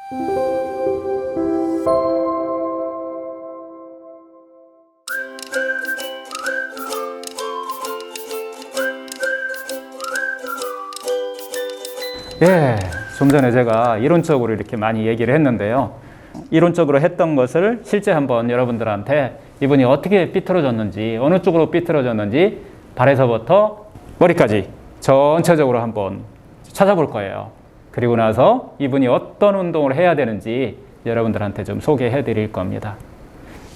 예, 좀 전에 제가 이론적으로 이렇게 많이 얘기를 했는데요. 이론적으로 했던 것을 실제 한번 여러분들한테 이분이 어떻게 삐뚤어졌는지, 어느 쪽으로 삐뚤어졌는지 발에서부터 머리까지 전체적으로 한번 찾아볼 거예요. 그리고 나서 이분이 어떤 운동을 해야 되는지 여러분들한테 좀 소개해 드릴 겁니다.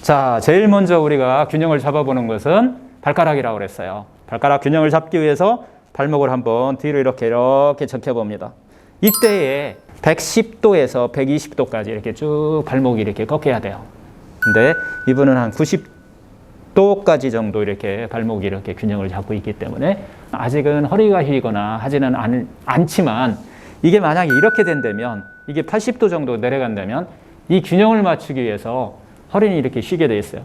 자, 제일 먼저 우리가 균형을 잡아보는 것은 발가락이라고 그랬어요. 발가락 균형을 잡기 위해서 발목을 한번 뒤로 이렇게 적혀봅니다. 이때에 110도에서 120도까지 이렇게 쭉 발목이 이렇게 꺾여야 돼요. 근데 이분은 한 90도까지 정도 이렇게 발목이 이렇게 균형을 잡고 있기 때문에 아직은 허리가 휘거나 하지는 않지만 이게 만약에 이렇게 된다면, 이게 80도 정도 내려간다면 이 균형을 맞추기 위해서 허리는 이렇게 쉬게 돼 있어요.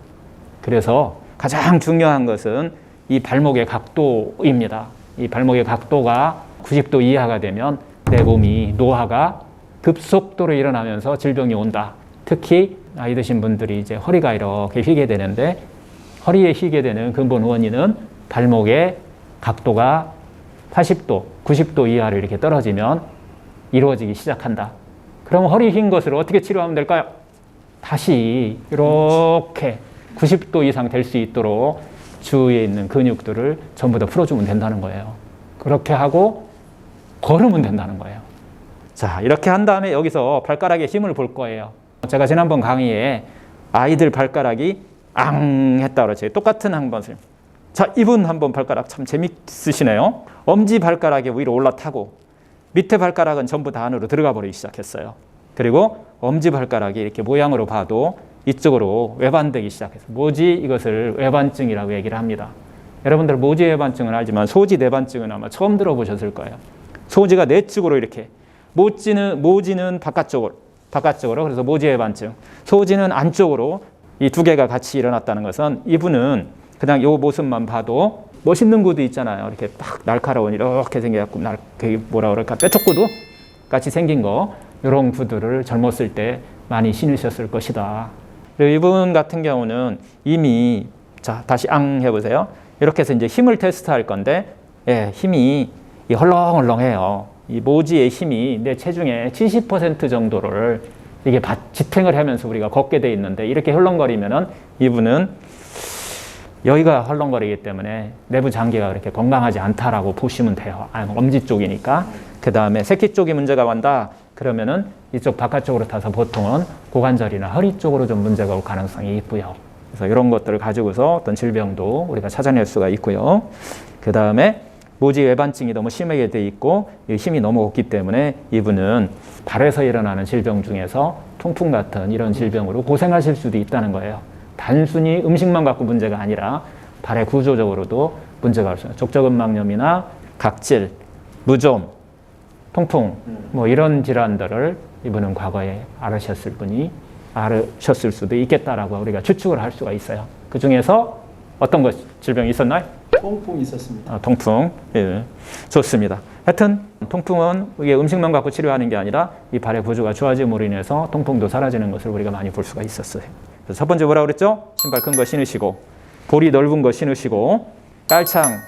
그래서 가장 중요한 것은 이 발목의 각도입니다. 이 발목의 각도가 90도 이하가 되면 내 몸이 노화가 급속도로 일어나면서 질병이 온다. 특히 나이 드신 분들이 이제 허리가 이렇게 휘게 되는데, 허리에 휘게 되는 근본 원인은 발목의 각도가 80도, 90도 이하로 이렇게 떨어지면 이루어지기 시작한다. 그럼 허리 휜 것을 어떻게 치료하면 될까요? 다시 이렇게 90도 이상 될 수 있도록 주위에 있는 근육들을 전부 다 풀어주면 된다는 거예요. 그렇게 하고 걸으면 된다는 거예요. 자, 이렇게 한 다음에 여기서 발가락에 힘을 볼 거예요. 제가 지난번 강의에 아이들 발가락이 앙 했다 그랬죠. 똑같은 한 번을. 자, 이분 한번 발가락 참 재밌으시네요. 엄지 발가락이 위로 올라타고 밑에 발가락은 전부 다 안으로 들어가 버리기 시작했어요. 그리고 엄지 발가락이 이렇게 모양으로 봐도 이쪽으로 외반되기 시작해서 모지, 이것을 외반증이라고 얘기를 합니다. 여러분들 모지 외반증은 알지만 소지 내반증은 아마 처음 들어보셨을 거예요. 소지가 내측으로 이렇게, 모지는 바깥쪽으로, 그래서 모지 외반증. 소지는 안쪽으로, 이 두 개가 같이 일어났다는 것은 이분은 그냥 이 모습만 봐도 멋있는 구두 있잖아요. 이렇게 딱 날카로운 이렇게 생겨갖고 뭐라 그럴까, 뾰족구두 같이 생긴 거, 이런 구두를 젊었을 때 많이 신으셨을 것이다. 그리고 이분 같은 경우는 이미, 자, 다시 앙 해보세요. 이렇게 해서 이제 힘을 테스트할 건데, 예, 힘이 헐렁헐렁해요. 이 모지의 힘이 내 체중의 70% 정도를 이게 지탱을 하면서 우리가 걷게 돼 있는데, 이렇게 헐렁거리면은 이분은 여기가 헐렁거리기 때문에 내부 장기가 그렇게 건강하지 않다라고 보시면 돼요. 엄지 쪽이니까. 그 다음에 새끼 쪽이 문제가 간다. 그러면은 이쪽 바깥쪽으로 타서 보통은 고관절이나 허리 쪽으로 좀 문제가 올 가능성이 있고요. 그래서 이런 것들을 가지고서 어떤 질병도 우리가 찾아낼 수가 있고요. 그 다음에 모지 외반증이 너무 심하게 돼 있고 힘이 너무 없기 때문에 이분은 발에서 일어나는 질병 중에서 통풍 같은 이런 질병으로 고생하실 수도 있다는 거예요. 단순히 음식만 갖고 문제가 아니라 발의 구조적으로도 문제가 올 수 있어요. 족저근막염이나 각질, 무좀, 통풍, 뭐 이런 질환들을 이분은 과거에 앓으셨을 수도 있겠다라고 우리가 추측을 할 수가 있어요. 그 중에서 어떤 질병이 있었나요? 통풍이 있었습니다. 통풍. 예, 좋습니다. 하여튼 통풍은 이게 음식만 갖고 치료하는 게 아니라 이 발의 구조가 좋아짐으로 인해서 통풍도 사라지는 것을 우리가 많이 볼 수가 있었어요. 그래서 첫 번째 뭐라고 그랬죠? 신발 큰 거 신으시고, 볼이 넓은 거 신으시고, 깔창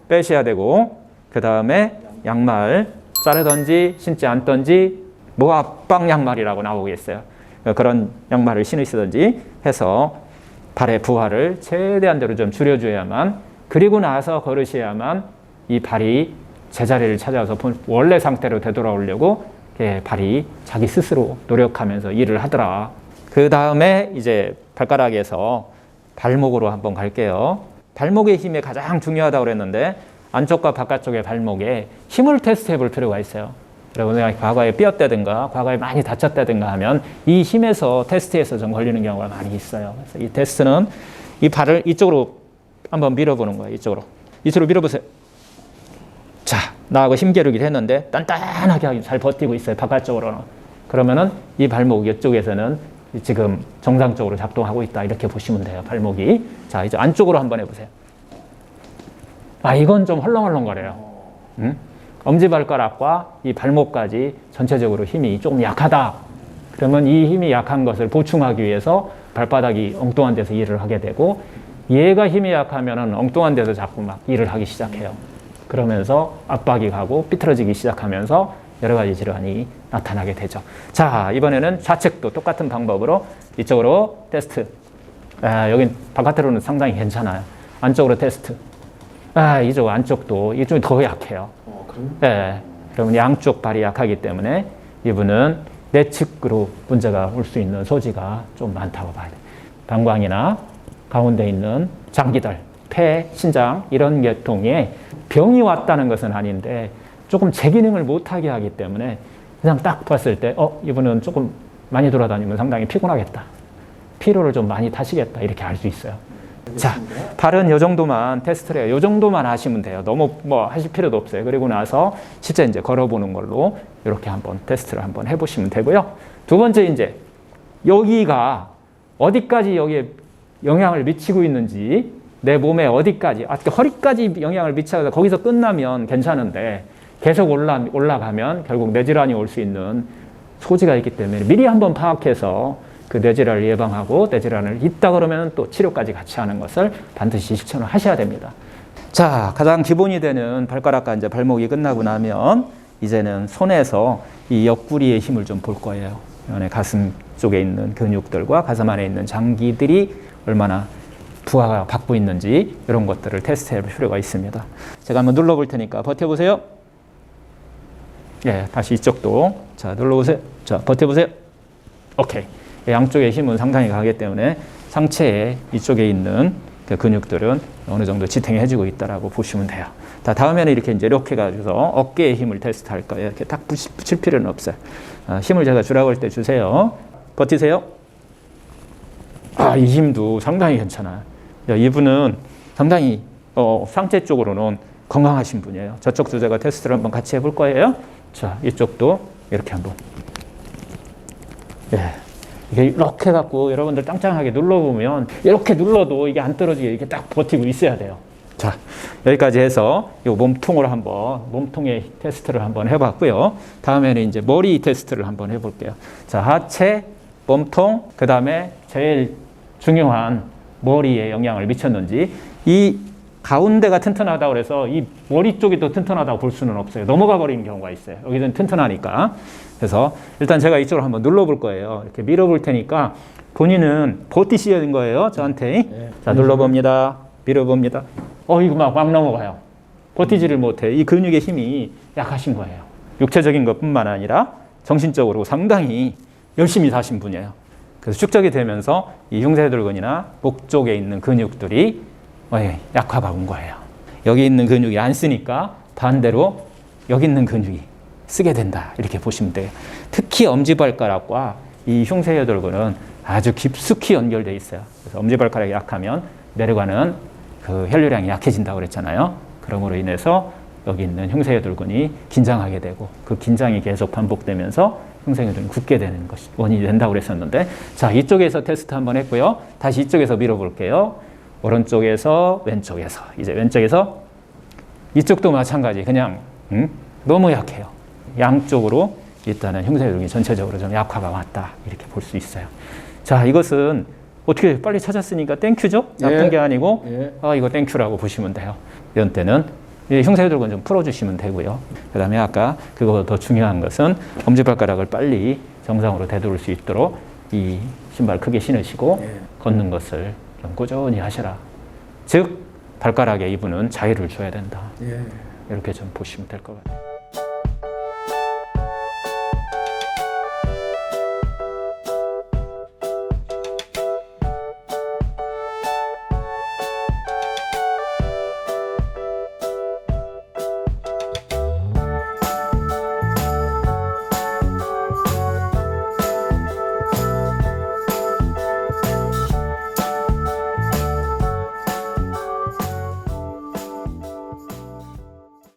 빼셔야 되고, 그 다음에 양말 자르던지 신지 않던지 모압방 양말이라고 나오고 있어요. 그런 양말을 신으시던지 해서 발의 부하를 최대한대로 좀 줄여줘야만, 그리고 나서 걸으셔야만 이 발이 제자리를 찾아서 원래 상태로 되돌아오려고 발이 자기 스스로 노력하면서 일을 하더라. 그 다음에 이제 발가락에서 발목으로 한번 갈게요. 발목의 힘이 가장 중요하다고 그랬는데 안쪽과 바깥쪽의 발목에 힘을 테스트해 볼 필요가 있어요. 여러분, 과거에 삐었다든가 과거에 많이 다쳤다든가 하면 이 힘에서 테스트에서 좀 걸리는 경우가 많이 있어요. 그래서 이 테스트는 이 발을 이쪽으로 한번 밀어보는 거예요. 이쪽으로 밀어보세요. 자, 나하고 힘겨루기를 했는데 단단하게 잘 버티고 있어요. 바깥쪽으로는. 그러면은 이 발목 이쪽에서는 지금 정상적으로 작동하고 있다. 이렇게 보시면 돼요. 발목이. 자, 이제 안쪽으로 한번 해보세요. 이건 좀 헐렁헐렁거려요. 엄지발가락과 이 발목까지 전체적으로 힘이 조금 약하다. 그러면 이 힘이 약한 것을 보충하기 위해서 발바닥이 엉뚱한 데서 일을 하게 되고, 얘가 힘이 약하면 엉뚱한 데서 자꾸 막 일을 하기 시작해요. 그러면서 압박이 가고 삐뚤어지기 시작하면서 여러 가지 질환이 나타나게 되죠. 자, 이번에는 좌측도 똑같은 방법으로 이쪽으로 테스트. 여긴 바깥으로는 상당히 괜찮아요. 안쪽으로 테스트. 이쪽 안쪽도 이쪽이 더 약해요. 그래요? 그러면 양쪽 발이 약하기 때문에 이분은 내측으로 문제가 올 수 있는 소지가 좀 많다고 봐야 돼요. 방광이나 가운데 있는 장기들, 폐, 신장 이런 계통에 병이 왔다는 것은 아닌데 조금 제 기능을 못하게 하기 때문에 그냥 딱 봤을 때 이분은 조금 많이 돌아다니면 상당히 피곤하겠다. 피로를 좀 많이 타시겠다. 이렇게 알 수 있어요. 자, 발은 이 정도만 테스트를 해요. 이 정도만 하시면 돼요. 너무 뭐 하실 필요도 없어요. 그리고 나서 실제 이제 걸어보는 걸로 이렇게 한번 테스트를 한번 해보시면 되고요. 두 번째 이제 여기가 어디까지 여기에 영향을 미치고 있는지, 내 몸에 어디까지, 허리까지 영향을 미쳐서 거기서 끝나면 괜찮은데 계속 올라가면 결국 뇌질환이 올 수 있는 소지가 있기 때문에 미리 한번 파악해서 그 뇌질환을 예방하고 뇌질환을 있다 그러면 또 치료까지 같이 하는 것을 반드시 실천을 하셔야 됩니다. 자, 가장 기본이 되는 발가락과 이제 발목이 끝나고 나면 이제는 손에서 이 옆구리의 힘을 좀 볼 거예요. 가슴 쪽에 있는 근육들과 가슴 안에 있는 장기들이 얼마나 부하가 받고 있는지 이런 것들을 테스트해 볼 필요가 있습니다. 제가 한번 눌러볼 테니까 버텨보세요. 다시 이쪽도 자 눌러보세요. 자 버텨보세요. 오케이. 양쪽의 힘은 상당히 강하기 때문에 상체의 이쪽에 있는 그 근육들은 어느 정도 지탱해주고 있다라고 보시면 돼요. 다음에는 이렇게 가지고서 어깨의 힘을 테스트할 거예요. 이렇게 딱 붙일 필요는 없어요. 힘을 제가 주라고 할 때 주세요. 버티세요. 이 힘도 상당히 괜찮아요. 이분은 상당히 상체 쪽으로는 건강하신 분이에요. 저쪽도 제가 테스트를 한번 같이 해볼 거예요. 자, 이쪽도 이렇게 한번. 이게 이렇게 갖고 여러분들 짱짱하게 눌러보면 이렇게 눌러도 이게 안 떨어지게 이렇게 딱 버티고 있어야 돼요. 자, 여기까지 해서 이 몸통의 테스트를 한번 해봤고요. 다음에는 이제 머리 테스트를 한번 해볼게요. 자, 하체, 몸통, 그 다음에 제일 중요한 머리에 영향을 미쳤는지, 이 가운데가 튼튼하다고 그래서 이 머리 쪽이 더 튼튼하다고 볼 수는 없어요. 넘어가 버리는 경우가 있어요. 여기는 튼튼하니까. 그래서 일단 제가 이쪽으로 한번 눌러볼 거예요. 이렇게 밀어볼 테니까 본인은 버티셔야 되는 거예요. 저한테. 자, 눌러봅니다. 밀어봅니다. 이거 막 넘어가요. 버티지를 못해. 이 근육의 힘이 약하신 거예요. 육체적인 것뿐만 아니라 정신적으로 상당히 열심히 사신 분이에요. 그래서 축적이 되면서 이 흉쇄돌근이나 목 쪽에 있는 근육들이 약화가 온 거예요. 여기 있는 근육이 안 쓰니까 반대로 여기 있는 근육이 쓰게 된다. 이렇게 보시면 돼요. 특히 엄지발가락과 이 흉쇄돌근은 아주 깊숙이 연결되어 있어요. 그래서 엄지발가락이 약하면 내려가는 그 혈류량이 약해진다고 그랬잖아요. 그러므로 인해서 여기 있는 흉쇄돌근이 긴장하게 되고 그 긴장이 계속 반복되면서 흉쇄돌근이 굳게 되는 것이 원인이 된다고 그랬었는데, 자, 이쪽에서 테스트 한번 했고요. 다시 이쪽에서 밀어볼게요. 오른쪽에서 왼쪽에서, 이제 왼쪽에서 이쪽도 마찬가지. 그냥 너무 약해요. 양쪽으로 일단은 흉쇄돌근이 전체적으로 좀 약화가 왔다. 이렇게 볼 수 있어요. 자, 이것은 어떻게 빨리 찾았으니까 땡큐죠? 나쁜 게 아니고 이거 땡큐라고 보시면 돼요. 이런 때는 흉쇄돌근 좀 풀어주시면 되고요. 그 다음에 아까 그거보다 더 중요한 것은 엄지발가락을 빨리 정상으로 되돌릴 수 있도록 이 신발 크게 신으시고 걷는 것을 좀 꾸준히 하셔라. 즉 발가락에 이분은 자유를 줘야 된다. 이렇게 좀 보시면 될 것 같아요.